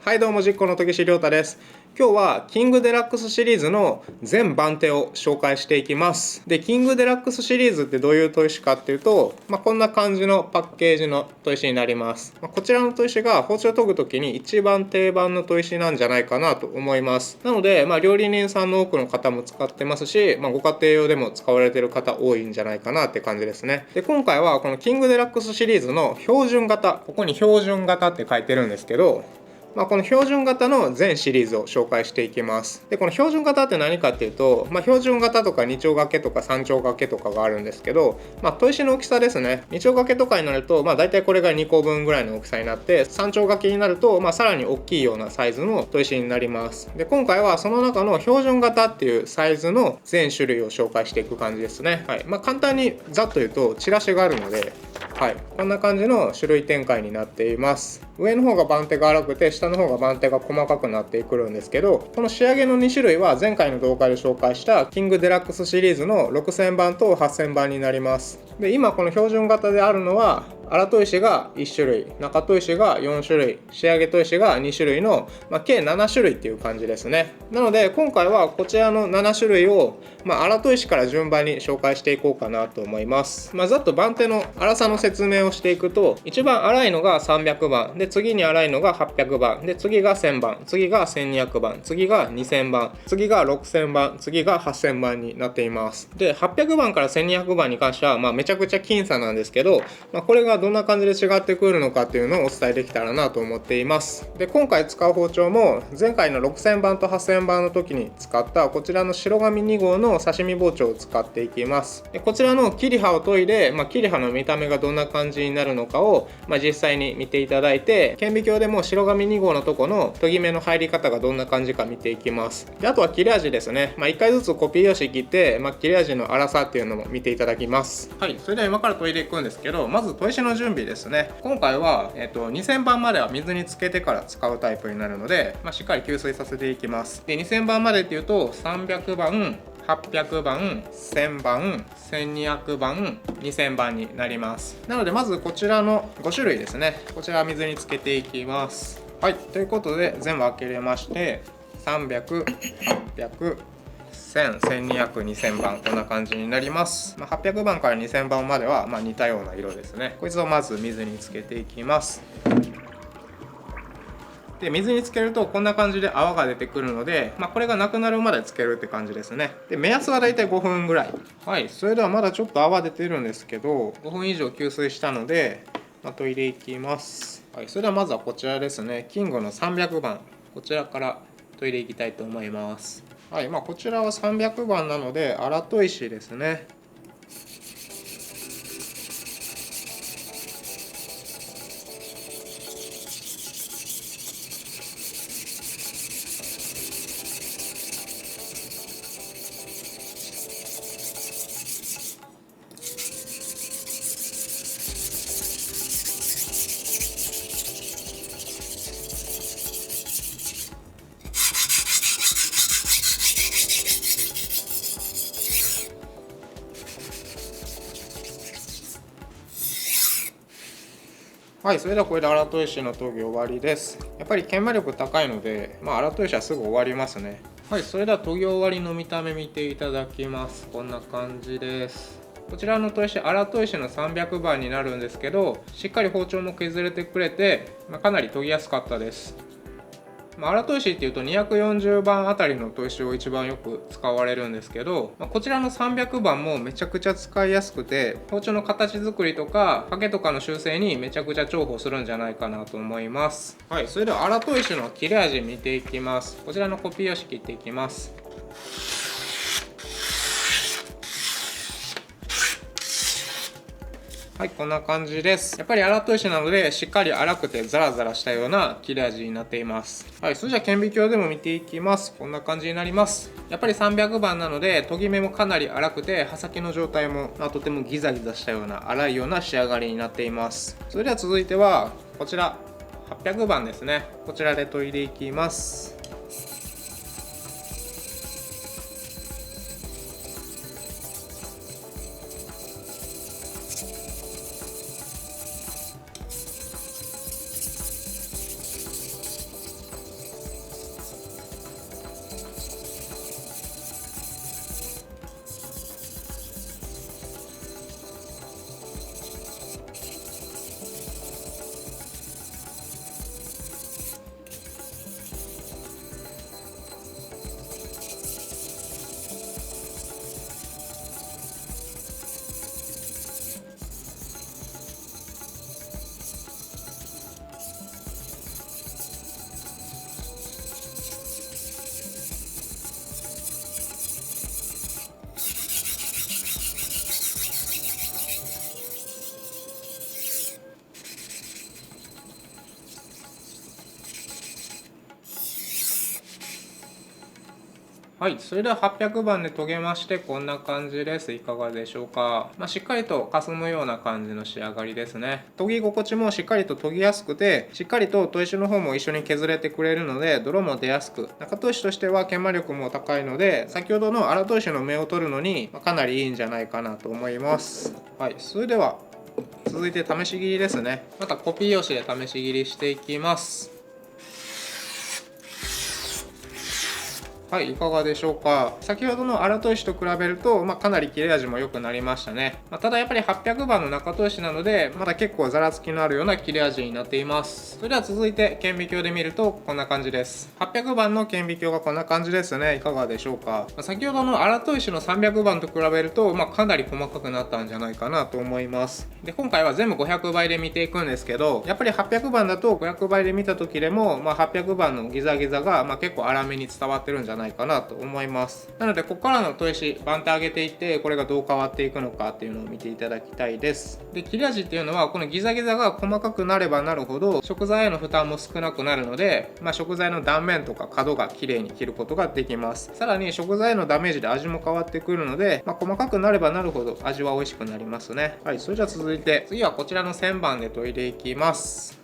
はいどうも、実行の時志亮太です。今日はキングデラックスシリーズの全番手を紹介していきます。で、キングデラックスシリーズってどういう砥石かっていうと、こんな感じのパッケージの砥石になります。こちらの砥石が包丁を研ぐ時に一番定番の砥石なんじゃないかなと思います。なので、料理人さんの多くの方も使ってますし、ご家庭用でも使われている方多いんじゃないかなって感じですね。で、今回はこのキングデラックスシリーズの標準型、ここに標準型って書いてるんですけど、この標準型の全シリーズを紹介していきます。で、この標準型って何かっていうと、標準型とか2丁掛けとか3丁掛けとかがあるんですけど、砥石の大きさですね。2丁掛けとかになると、だいたいこれが2個分ぐらいの大きさになって、3丁掛けになると、さらに大きいようなサイズの砥石になります。で、今回はその中の標準型っていうサイズの全種類を紹介していく感じですね。はい。簡単にざっと言うと、チラシがあるので、はい、こんな感じの種類展開になっています。上の方が番手が粗くて、下の方が番手が細かくなってくるんですけど、この仕上げの2種類は前回の動画で紹介したキングデラックスシリーズの6000番と8000番になります。で、今この標準型であるのは粗砥石が1種類、中砥石が4種類、仕上げ砥石が2種類の、計7種類っていう感じですね。なので今回はこちらの7種類を、粗砥石から順番に紹介していこうかなと思います。ざっと番手の粗さの説明をしていくと、一番粗いのが300番で、次に粗いのが800番で、次が1000番、次が1200番、次が2000番、次が6000番、次が8000番になっています。で、800番から1200番に関しては、めちゃくちゃ僅差なんですけど、これがどんな感じで違ってくるのかっていうのをお伝えできたらなと思っています。で、今回使う包丁も前回の6000番と8000番の時に使ったこちらの白紙2号の刺身包丁を使っていきます。で、こちらの切り刃を研いで、切り刃の見た目がどんな感じになるのかを、実際に見ていただいて、顕微鏡でも白紙2号のとこの研ぎ目の入り方がどんな感じか見ていきます。で、あとは切れ味ですね。1回ずつコピー用紙切って、切れ味の粗さっていうのも見ていただきます。はい、それでは今から研いでいくんですけど、まず砥石の準備ですね。今回は、2000番までは水につけてから使うタイプになるので、しっかり吸水させていきます。で、2000番までっていうと300番、800番、1000番、1200番、2000番になります。なのでまずこちらの5種類ですね。こちら水につけていきます。はい、ということで全部開けれまして、300、800、1000、1200、2000番、こんな感じになります。800番から2000番までは似たような色ですね。こいつをまず水につけていきます。で、水につけるとこんな感じで泡が出てくるので、これがなくなるまでつけるって感じですね。で、目安はだいたい5分ぐらい。はい、それではまだちょっと泡出てるんですけど、5分以上吸水したので、研いでいきます。はい、それではまずはこちらですね。キングの300番、こちらから研いでいきたいと思います。はい、こちらは300番なので粗砥石ですね。はい、それではこれで粗砥石の研ぎ終わりです。やっぱり研磨力高いので、粗砥石はすぐ終わりますね。はい、それでは研ぎ終わりの見た目見ていただきます。こんな感じです。こちらの砥石、粗砥石の300番になるんですけど、しっかり包丁も削れてくれて、かなり研ぎやすかったです。粗砥石っていうと240番あたりの砥石を一番よく使われるんですけど、こちらの300番もめちゃくちゃ使いやすくて、包丁の形作りとかハケとかの修正にめちゃくちゃ重宝するんじゃないかなと思います。はい、それでは粗砥石の切れ味見ていきます。こちらのコピー用紙切っていきます。はい、こんな感じです。やっぱり粗砥石なのでしっかり粗くてザラザラしたような切れ味になっています。はい、それじゃあ顕微鏡でも見ていきます。こんな感じになります。やっぱり300番なので研ぎ目もかなり粗くて刃先の状態も、とてもギザギザしたような粗いような仕上がりになっています。それでは続いてはこちら800番ですね。こちらで研いでいきます。はい、それでは800番で研げましてこんな感じです。いかがでしょうか。しっかりと霞むような感じの仕上がりですね。研ぎ心地もしっかりと研ぎやすくて、しっかりと砥石の方も一緒に削れてくれるので泥も出やすく、中砥石としては研磨力も高いので、先ほどの荒砥石の芽を取るのにかなりいいんじゃないかなと思います。はい、それでは続いて試し切りですね。またコピー用紙で試し切りしていきます。はい、いかがでしょうか。先ほどの荒砥石と比べると、かなり切れ味も良くなりましたね。ただやっぱり800番の中砥石なので、まだ結構ざらつきのあるような切れ味になっています。それでは続いて顕微鏡で見るとこんな感じです。800番の顕微鏡がこんな感じですね。いかがでしょうか。先ほどの荒砥石の300番と比べると、かなり細かくなったんじゃないかなと思います。で、今回は全部500倍で見ていくんですけど、やっぱり800番だと500倍で見た時でも、800番のギザギザが結構粗めに伝わってるんじゃないかなと思います。なのでここからの砥石番手上げていってこれがどう変わっていくのかっていうのを見ていただきたいです。で、切れ味っていうのはこのギザギザが細かくなればなるほど食材への負担も少なくなるので、食材の断面とか角が綺麗に切ることができます。さらに食材へのダメージで味も変わってくるので、細かくなればなるほど味は美味しくなりますね。はい、それじゃあ続いて次はこちらの旋盤で研いでいきます。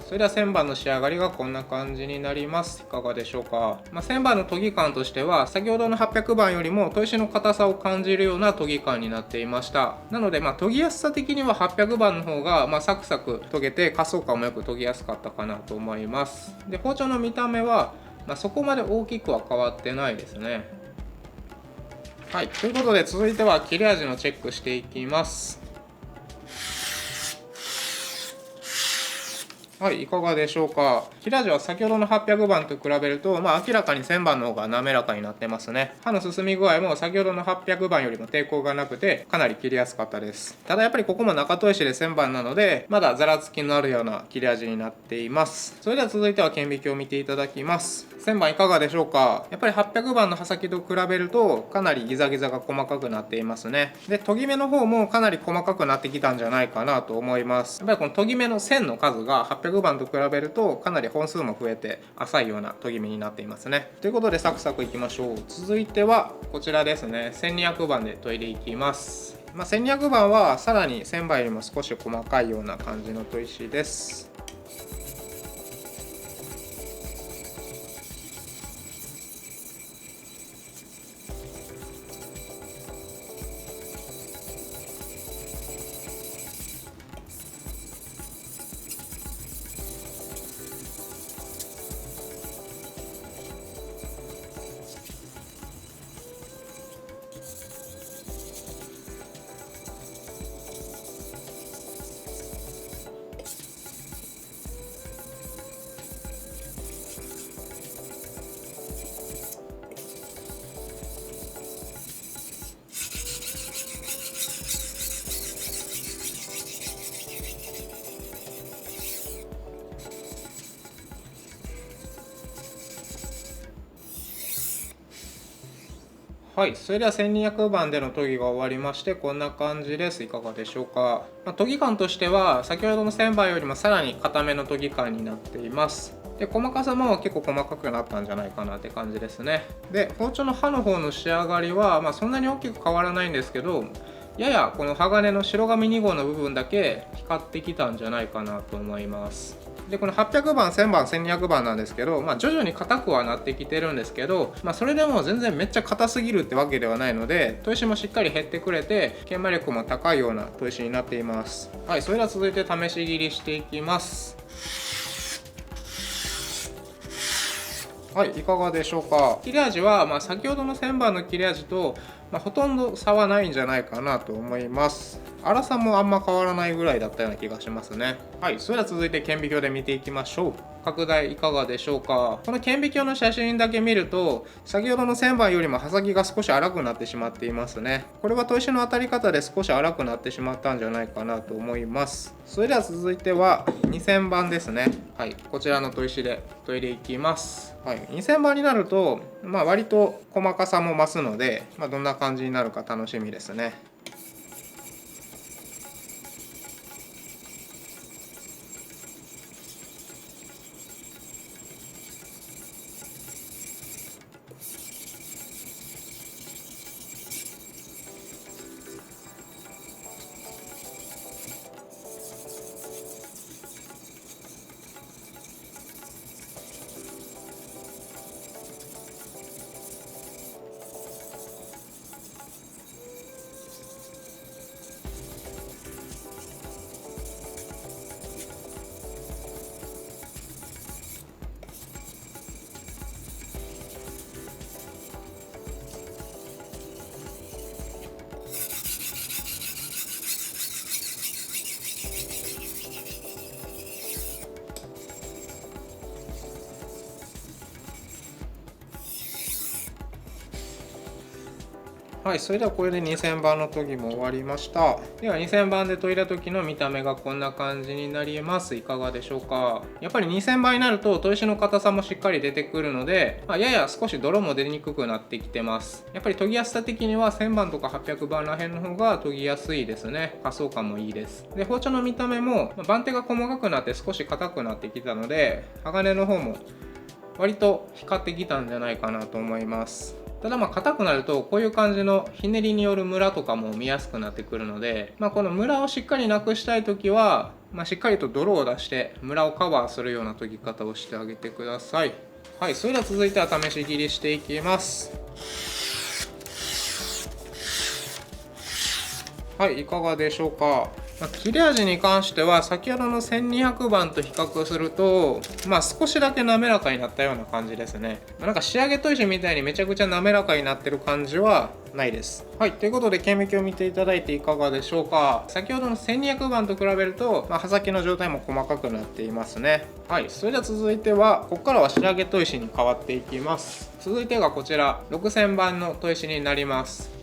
それでは旋盤の仕上がりがこんな感じになります。いかがでしょうか。旋盤の研ぎ感としては先ほどの800番よりも砥石の硬さを感じるような研ぎ感になっていました。なので研ぎやすさ的には800番の方がサクサク研げて滑走感もよく研ぎやすかったかなと思います。で、包丁の見た目はそこまで大きくは変わってないですね。はい、ということで続いては切れ味のチェックしていきます。はい、いかがでしょうか。切れ味は先ほどの800番と比べると、明らかに1000番の方が滑らかになってますね。刃の進み具合も先ほどの800番よりも抵抗がなくて、かなり切りやすかったです。ただやっぱりここも中砥石で1000番なので、まだざらつきのあるような切れ味になっています。それでは続いては顕微鏡を見ていただきます。1000番いかがでしょうか。やっぱり800番の刃先と比べると、かなりギザギザが細かくなっていますね。で、研ぎ目の方もかなり細かくなってきたんじゃないかなと思います。やっぱりこの研ぎ目の線の数が800番と比べるとかなり本数も増えて浅いような研ぎ目になっていますね。ということでサクサクいきましょう。続いてはこちらですね。1200番で研いでいきます。1200番はさらに1000番よりも少し細かいような感じの砥石です。はい、それでは1200番での研ぎが終わりましてこんな感じです。いかがでしょうか。研ぎ感としては先ほどの1000番よりもさらに硬めの研ぎ感になっています。で、細かさも結構細かくなったんじゃないかなって感じですね。で、包丁の刃の方の仕上がりは、そんなに大きく変わらないんですけど、ややこの鋼の白紙2号の部分だけ光ってきたんじゃないかなと思います。で、この800番、1000番、1200番なんですけど、徐々に硬くはなってきてるんですけど、それでも全然めっちゃ硬すぎるってわけではないので、砥石もしっかり減ってくれて研磨力も高いような砥石になっています。はい、それでは続いて試し切りしていきます。はい、いかがでしょうか。切れ味は、先ほどの1000番の切れ味と、ほとんど差はないんじゃないかなと思います。粗さもあんま変わらないぐらいだったような気がしますね。はい、それでは続いて顕微鏡で見ていきましょう。拡大いかがでしょうか。この顕微鏡の写真だけ見ると、先ほどの1000番よりも刃先が少し粗くなってしまっていますね。これは砥石の当たり方で少し粗くなってしまったんじゃないかなと思います。それでは続いては2000番ですね。はい、こちらの砥石で研いでいきます。はい、2000番になると、割と細かさも増すので、どんな感じになるか楽しみですね。はい、それではこれで2000番の研ぎも終わりました。では2000番で研いだ時の見た目がこんな感じになります。いかがでしょうか。やっぱり2000番になると砥石の硬さもしっかり出てくるので、やや少し泥も出にくくなってきてます。やっぱり研ぎやすさ的には1000番とか800番らへんの方が研ぎやすいですね。加速感もいいです。で、包丁の見た目も番手が細かくなって少し硬くなってきたので、鋼の方も割と光ってきたんじゃないかなと思います。ただ硬くなるとこういう感じのひねりによるムラとかも見やすくなってくるので、このムラをしっかりなくしたい時は、しっかりと泥を出してムラをカバーするような研ぎ方をしてあげてください。はい、それでは続いては試し切りしていきます。はい、いかがでしょうか。切れ味に関しては先ほどの1200番と比較すると、少しだけ滑らかになったような感じですね。なんか仕上げ砥石みたいにめちゃくちゃ滑らかになってる感じはないです。はい、ということで顕微鏡を見ていただいていかがでしょうか。先ほどの1200番と比べると、刃先の状態も細かくなっていますね。はい、それでは続いてはここからは仕上げ砥石に変わっていきます。続いてがこちら6000番の砥石になります。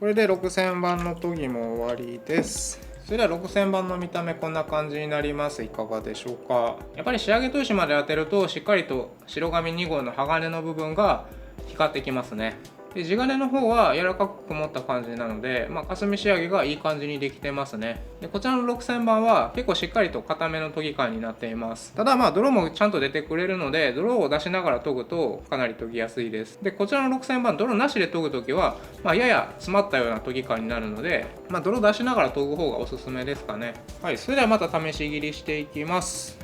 これで6000番の研ぎも終わりです。それでは6000番の見た目こんな感じになります。いかがでしょうか。やっぱり仕上げ砥石まで当てるとしっかりと白紙2号の鋼の部分が光ってきますね。で地金の方は柔らかく曇った感じなので、霞仕上げがいい感じにできてますね。でこちらの6000番は結構しっかりと硬めの研ぎ感になっています。ただ泥もちゃんと出てくれるので、泥を出しながら研ぐとかなり研ぎやすいです。でこちらの6000番泥なしで研ぐときは、やや詰まったような研ぎ感になるので、泥出しながら研ぐ方がおすすめですかね。はい、それではまた試し切りしていきます。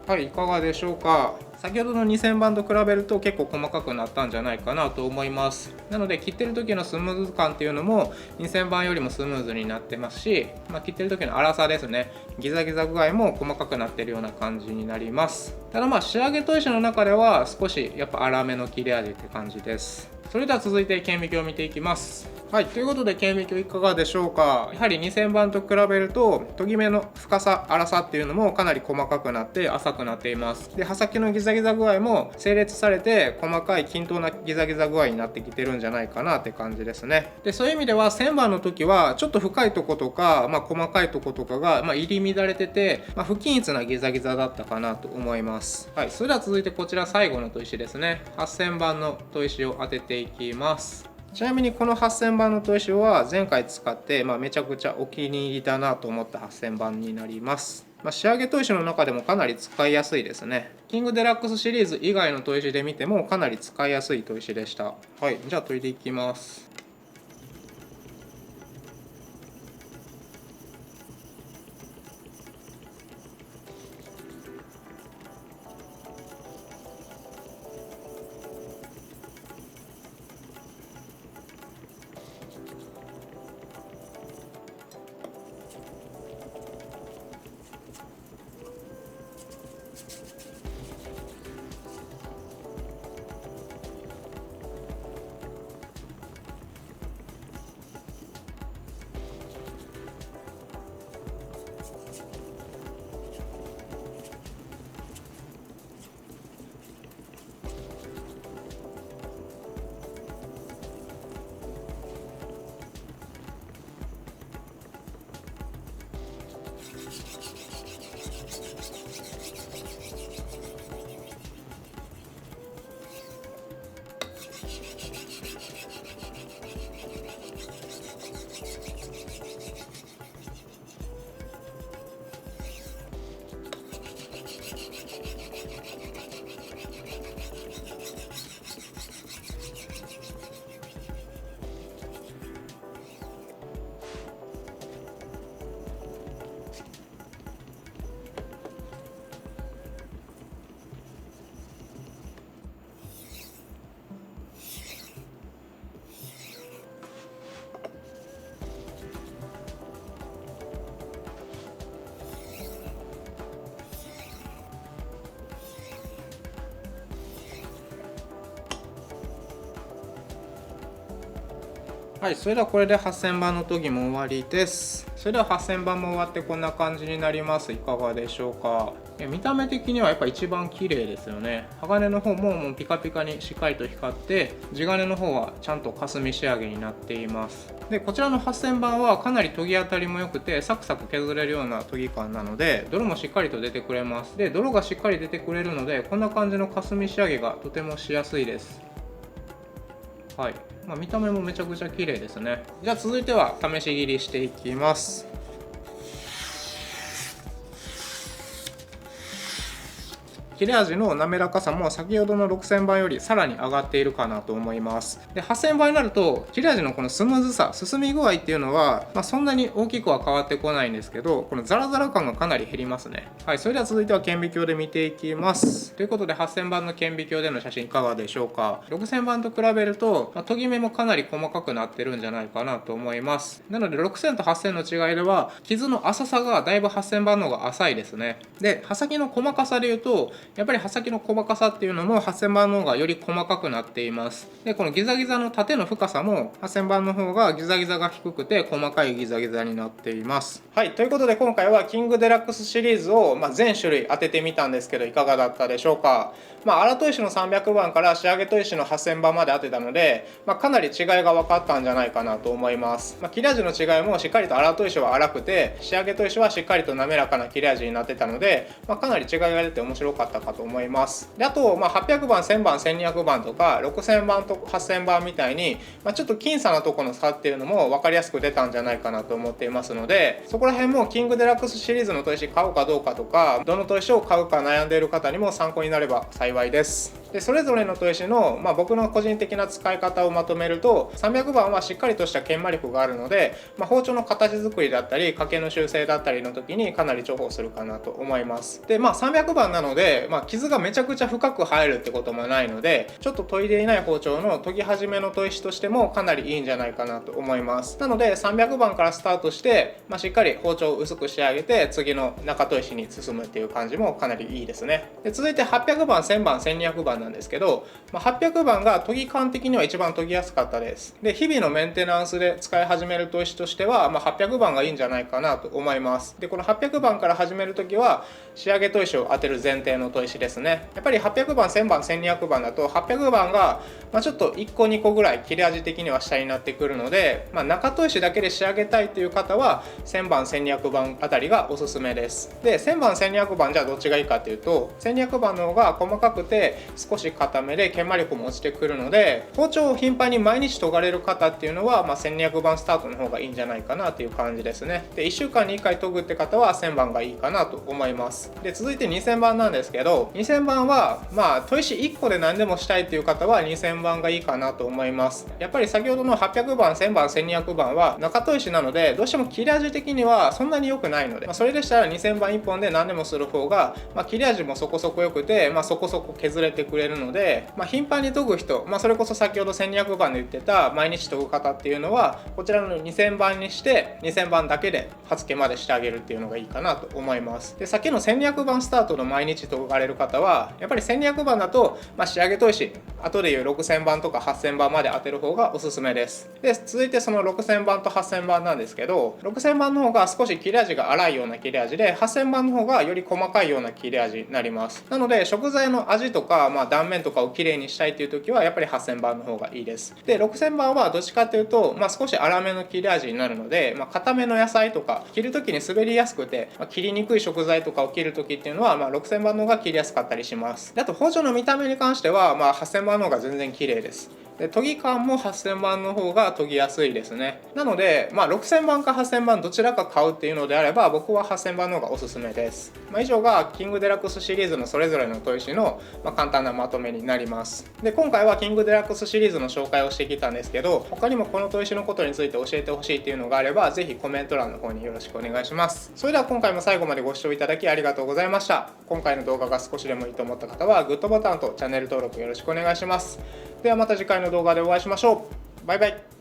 はい、いかがでしょうか。先ほどの2000番と比べると結構細かくなったんじゃないかなと思います。なので切ってる時のスムーズ感っていうのも2000番よりもスムーズになってますし、切ってる時の粗さですね、ギザギザ具合も細かくなってるような感じになります。ただ仕上げ砥石の中では少しやっぱ粗めの切れ味って感じです。それでは続いて顕微鏡を見ていきます。はい、ということで顕微鏡いかがでしょうか。やはり2000番と比べると研ぎ目の深さ粗さっていうのもかなり細かくなって浅くなっています。で刃先のギザギザ具合も整列されて細かい均等なギザギザ具合になってきてるんじゃないかなって感じですね。でそういう意味では1000番の時はちょっと深いとことか、細かいとことかが、入り乱れてて、不均一なギザギザだったかなと思います。はい、それでは続いてこちら最後の砥石ですね。8000番の砥石を当てていきます。ちなみにこの8000番の砥石は前回使って、めちゃくちゃお気に入りだなと思った8000番になります。仕上げ砥石の中でもかなり使いやすいですね。キングデラックスシリーズ以外の砥石で見てもかなり使いやすい砥石でした。はい、じゃあ研いでいきます。はい、それではこれで8000番の研ぎも終わりです。それでは8000番も終わってこんな感じになります。いかがでしょうか。見た目的にはやっぱ一番綺麗ですよね。鋼の方もうピカピカにしっかりと光って、地金の方はちゃんと霞仕上げになっています。でこちらの8000番はかなり研ぎ当たりも良くてサクサク削れるような研ぎ感なので、泥もしっかりと出てくれます。で泥がしっかり出てくれるのでこんな感じの霞仕上げがとてもしやすいです。はい、見た目もめちゃくちゃ綺麗ですね。じゃあ続いては試し切りしていきます。切れ味の滑らかさも先ほどの6000番よりさらに上がっているかなと思います。で8000番になると切れ味のこのスムーズさ、進み具合っていうのは、そんなに大きくは変わってこないんですけど、このザラザラ感がかなり減りますね。はい、それでは続いては顕微鏡で見ていきます。ということで8000番の顕微鏡での写真いかがでしょうか。6000番と比べると、研ぎ目もかなり細かくなってるんじゃないかなと思います。なので6000と8000の違いでは傷の浅さがだいぶ8000番の方が浅いですね。で刃先の細かさでいうとやっぱり刃先の細かさっていうのも8000番の方がより細かくなっています。でこのギザギザの縦の深さも8000番の方がギザギザが低くて細かいギザギザになっています。はい、ということで今回はキングデラックスシリーズを全種類当ててみたんですけどいかがだったでしょうか。粗砥石の300番から仕上げ砥石の8000番まで当てたので、かなり違いが分かったんじゃないかなと思います。切れ味の違いもしっかりと粗砥石は粗くて仕上げ砥石はしっかりと滑らかな切れ味になってたので、かなり違いが出て面白かったかと思います。であと、800番1000番1200番とか6000番と8000番みたいに、ちょっと僅差なとこの差っていうのも分かりやすく出たんじゃないかなと思っていますので、そこら辺もキングデラックスシリーズの砥石買うかどうかとか、どの砥石を買うか悩んでいる方にも参考になれば幸いです。でそれぞれの砥石の、僕の個人的な使い方をまとめると、300番はしっかりとした研磨力があるので、包丁の形作りだったり掛けの修正だったりの時にかなり重宝するかなと思います。で300番なので、傷がめちゃくちゃ深く入るってこともないので、ちょっと研いでいない包丁の研ぎ始めの砥石としてもかなりいいんじゃないかなと思います。なので300番からスタートして、しっかり包丁を薄く仕上げて次の中砥石に進むっていう感じもかなりいいですね。で続いて800番1000番1200番なんですけど、800番が研ぎ感的には一番研ぎやすかったです。で日々のメンテナンスで使い始める砥石としては、800番がいいんじゃないかなと思います。でこの800番から始める時は仕上げ砥石を当てる前提の砥石ですね。やっぱり800番1000番1200番だと800番がちょっと1個2個ぐらい切れ味的には下になってくるので、中砥石だけで仕上げたいという方は1000番1200番あたりがおすすめです。で1000番1200番じゃあどっちがいいかというと、1200番の方が細かくて少し硬めで研磨力も落ちてくるので、包丁を頻繁に毎日研がれる方っていうのは、1200番スタートの方がいいんじゃないかなという感じですね。で1週間に1回研ぐって方は1000番がいいかなと思います。で続いて2000番なんですけど、2000番は砥石1個で何でもしたいという方は2000番がいいかなと思います。やっぱり先ほどの800番1000番1200番は中砥石なので、どうしても切れ味的にはそんなに良くないので、それでしたら2000番1本で何でもする方が、切れ味もそこそこ良くて、そこそこ削れてくれるので、頻繁に研ぐ人、それこそ先ほど1200番で言ってた毎日研ぐ方っていうのはこちらの2000番にして2000番だけで刃付けまでしてあげるっていうのがいいかなと思います。でさっきの1200番スタートの毎日研がれる方はやっぱり1200番だと、仕上げ砥石後でいう6000番とか8000番まで当てる方がおすすめです。で続いてその6000番と8000番なんですけど、6000番の方が少し切れ味が粗いような切れ味で、8000番の方がより細かいような切れ味になります。なので食材の味とか、断面とかをきれいにしたいという時はやっぱり8000番の方がいいです。で6000番はどっちかというと、少し粗めの切れ味になるので、硬めの野菜とか切る時に滑りやすくて、切りにくい食材とかを切る時っていうのは、6000番の方が切りやすかったりします。であと包丁の見た目に関しては、8000番の方が全然綺麗です。で研ぎ感も8000番の方が研ぎやすいですね。なので、6000番か8000番どちらか買うっていうのであれば僕は8000番の方がおすすめです。以上がキングデラックスシリーズのそれぞれの砥石の、簡単なまとめになります。で今回はキングデラックスシリーズの紹介をしてきたんですけど、他にもこの砥石のことについて教えてほしいっていうのがあればぜひコメント欄の方によろしくお願いします。それでは今回も最後までご視聴いただきありがとうございました。今回の動画が少しでもいいと思った方はグッドボタンとチャンネル登録よろしくお願いします。ではまた次回の動画でお会いしましょう。バイバイ。